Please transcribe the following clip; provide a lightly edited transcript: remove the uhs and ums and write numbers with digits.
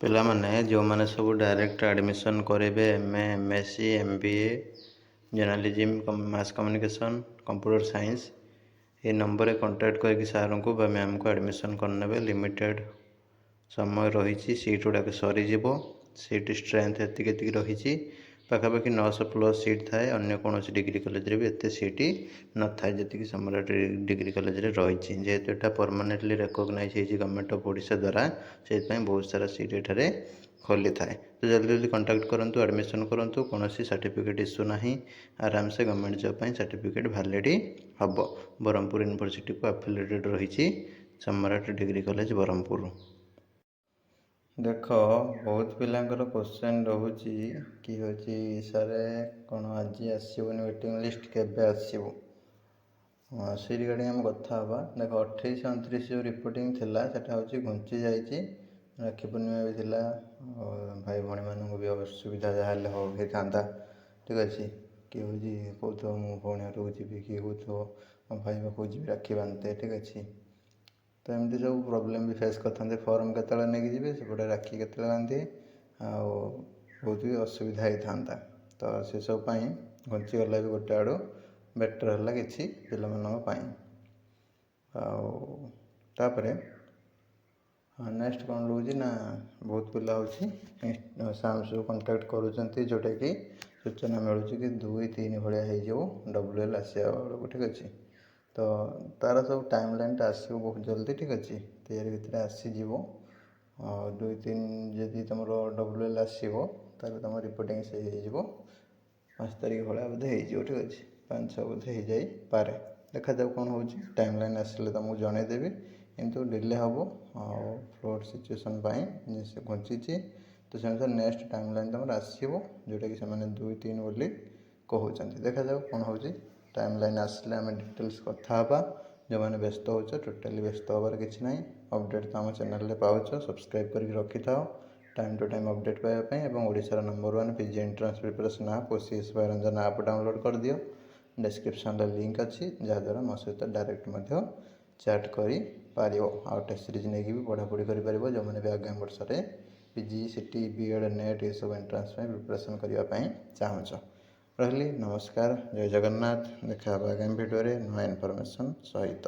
ପିଲାମାନେ ଯେଉଁମାନେ ସବୁ ଡାଇରେକ୍ଟ ଆଡ଼ମିସନ୍ କରିବେ MA MSc MBA ଜର୍ଣ୍ଣାଲିଜିମ୍ ମାସ୍ କମ୍ୟୁନିକେସନ୍ କମ୍ପ୍ୟୁଟର ସାଇନ୍ସ ଏ ନମ୍ବରରେ କଣ୍ଟାକ୍ଟ କରିକି ସାର୍ଙ୍କୁ ବା ମ୍ୟାମ୍ଙ୍କୁ ଆଡ଼ମିସନ୍ କରିନେବେ। ଲିମିଟେଡ଼ ସମୟ ରହିଛି, ସିଟ୍ ଗୁଡ଼ାକ ସରିଯିବ। ସିଟ୍ ଷ୍ଟ୍ରେନ୍ଥ ଏତିକି ରହିଛି, ପାଖାପାଖି 900+ ସିଟ୍ ଥାଏ। ଅନ୍ୟ କୌଣସି ଡିଗ୍ରୀ କଲେଜରେ ବି ଏତେ ସିଟ୍ ନଥାଏ ଯେତିକି ସମ୍ରାଟ ଡିଗ୍ରୀ କଲେଜରେ ରହିଛି। ଯେହେତୁ ଏଟା ପରମାନେଣ୍ଟଲି ରେକଗ୍ନାଇଜ୍ ହେଇଛି ଗଭର୍ଣ୍ଣମେଣ୍ଟ ଅଫ୍ ଓଡ଼ିଶା ଦ୍ୱାରା, ସେଥିପାଇଁ ବହୁତ ସାରା ସିଟ୍ ଏଠାରେ ଖୋଲିଥାଏ। ତ ଜଲ୍ଦି କଣ୍ଟାକ୍ଟ କରନ୍ତୁ, ଆଡ଼ମିସନ୍ କରନ୍ତୁ। କୌଣସି ସାର୍ଟିଫିକେଟ୍ ଇସ୍ୟୁ ନାହିଁ। ଆରାମସେ ଗଭର୍ଣ୍ଣମେଣ୍ଟ ଜବ୍ ପାଇଁ ସାର୍ଟିଫିକେଟ୍ ଭ୍ୟାଲିଡ୍ ହେବ। ବ୍ରହ୍ମପୁର ୟୁନିଭର୍ସିଟିକୁ ଆଫିଲିଏଟେଡ୍ ରହିଛି ସମ୍ରାଟ ଡିଗ୍ରୀ କଲେଜ ବ୍ରହ୍ମପୁର। ଦେଖ, ବହୁତ ପିଲାଙ୍କର କ୍ୱେଶ୍ଚନ୍ ରହୁଛି କି ହେଉଛି ସାର୍ କ'ଣ ଆଜି ଆସିବନି ୱେଟିଂ ଲିଷ୍ଟ, କେବେ ଆସିବ? ସେଇ ରିଗାର୍ଡ଼ିଂ ଆମେ କଥା ହେବା। ଦେଖ, 28 29 ଯେଉଁ ରିପୋର୍ଟିଂ ଥିଲା ସେଟା ହେଉଛି ଘୁଞ୍ଚି ଯାଇଛି। ରାକ୍ଷୀ ପୂର୍ଣ୍ଣିମା ବି ଥିଲା, ଭାଇ ଭଉଣୀମାନଙ୍କୁ ବି ଅସୁବିଧା ଯାହା ହେଲେ ହେଇଥାନ୍ତା। ଠିକ୍ ଅଛି, କିଏ ହେଉଛି କହୁଥିବ ମୁଁ ଭଉଣୀ ଘରକୁ ଯିବି, କିଏ କହୁଥିବ ମୋ ଭାଇ ପାଖକୁ ଯିବି ରାକ୍ଷୀ ବାନ୍ଧତେ। ଠିକ୍ ଅଛି, ତ ଏମିତି ସବୁ ପ୍ରୋବ୍ଲେମ୍ ବି ଫେସ୍ କରିଥାନ୍ତେ। ଫର୍ମ କେତେବେଳେ ନେଇକି ଯିବେ, ସେପଟେ ରାକ୍ଷୀ କେତେବେଳେ ବାନ୍ଧିବେ, ଆଉ ବହୁତ ବି ଅସୁବିଧା ହେଇଥାନ୍ତା। ତ ସେସବୁ ପାଇଁ ଘୁଞ୍ଚିଗଲା ବି ଗୋଟେ ଆଡ଼ୁ ବେଟର୍ ହେଲା କିଛି ପିଲାମାନଙ୍କ ପାଇଁ। ଆଉ ତାପରେ ନେକ୍ସଟ କ'ଣ ରହୁଛି ନା, ବହୁତ ପିଲା ହେଉଛି ସାମ୍ସକୁ କଣ୍ଟାକ୍ଟ କରୁଛନ୍ତି, ଯେଉଁଟାକି ସୂଚନା ମିଳୁଛି କି 2-3 ଭଳିଆ ହେଇଯିବ WL ଆସିବା ବେଳକୁ। ଠିକ୍ ଅଛି, ତ ତା'ର ସବୁ ଟାଇମ୍ ଲାଇନ୍ଟା ଆସିବ ବହୁତ ଜଲ୍ଦି। ଠିକ୍ ଅଛି, ତିଆରି ଭିତରେ ଆସିଯିବ। 2-3 ଯଦି ତୁମର WL ଆସିବ, ତାହେଲେ ତୁମ ରିପୋର୍ଟିଂ ସେଇ ହେଇଯିବ 5 ତାରିଖ ଭଳିଆ ବୋଧେ ହେଇଯିବ। ଠିକ୍ ଅଛି, 5-6 ବୋଧେ ହେଇଯାଇପାରେ। ଦେଖାଯାଉ କ'ଣ ହେଉଛି। ଟାଇମ୍ ଲାଇନ୍ ଆସିଲେ ତୁମକୁ ଜଣାଇଦେବି, କିନ୍ତୁ ଡିଲେ ହେବ। ଆଉ ଫ୍ଲଡ୍ ସିଚୁଏସନ୍ ପାଇଁ ସେ ଘୁଞ୍ଚିଛି, ତ ସେ ଅନୁସାରେ ନେକ୍ସଟ ଟାଇମ୍ ଲାଇନ୍ ତୁମର ଆସିବ, ଯେଉଁଟାକି ସେମାନେ 2-3 ବୋଲି କହୁଛନ୍ତି। ଦେଖାଯାଉ କ'ଣ ହେଉଛି। ଟାଇମ୍ ଲାଇନ୍ ଆସିଲେ ଆମେ ଡିଟେଲ୍ସ କଥା ହେବା। ଯେଉଁମାନେ ବ୍ୟସ୍ତ ହେଉଛ, ଟୋଟାଲି ବ୍ୟସ୍ତ ହେବାର କିଛି ନାହିଁ। ଅପଡ଼େଟ୍ ତ ଆମ ଚ୍ୟାନେଲରେ ପାଉଛ, ସବସ୍କ୍ରାଇବ୍ କରିକି ରଖିଥାଅ ଟାଇମ୍ ଟୁ ଟାଇମ୍ ଅପଡ଼େଟ୍ ପାଇବା ପାଇଁ। ଏବଂ ଓଡ଼ିଶାର number 1 PG entrance preparation app OCS by Ranjan app download କରିଦିଅ। ଡେସ୍କ୍ରିପ୍ସନ୍ରେ ଲିଙ୍କ୍ ଅଛି, ଯାହାଦ୍ୱାରା ମୋ ସହିତ ଡାଇରେକ୍ଟ ମଧ୍ୟ ଚାଟ୍ କରିପାରିବ। ଆଉ ଟେଷ୍ଟ ସିରିଜ୍ ନେଇକି ବି ପଢ଼ାପଢ଼ି କରିପାରିବ, ଯେଉଁମାନେ ବି ଆଗାମୀ ବର୍ଷରେ PG CT BEd NET ଏସବୁ ଏଣ୍ଟ୍ରାନ୍ସ ପାଇଁ ପ୍ରିପାରେସନ୍ କରିବା ପାଇଁ ଚାହୁଁଛ। ରହିଲି, ନମସ୍କାର, ଜୟ ଜଗନ୍ନାଥ। ଦେଖା ହେବା ଆଗାମୀ ଭିଡ଼ିଓରେ ନୂଆ ଇନଫର୍ମେସନ୍ ସହିତ।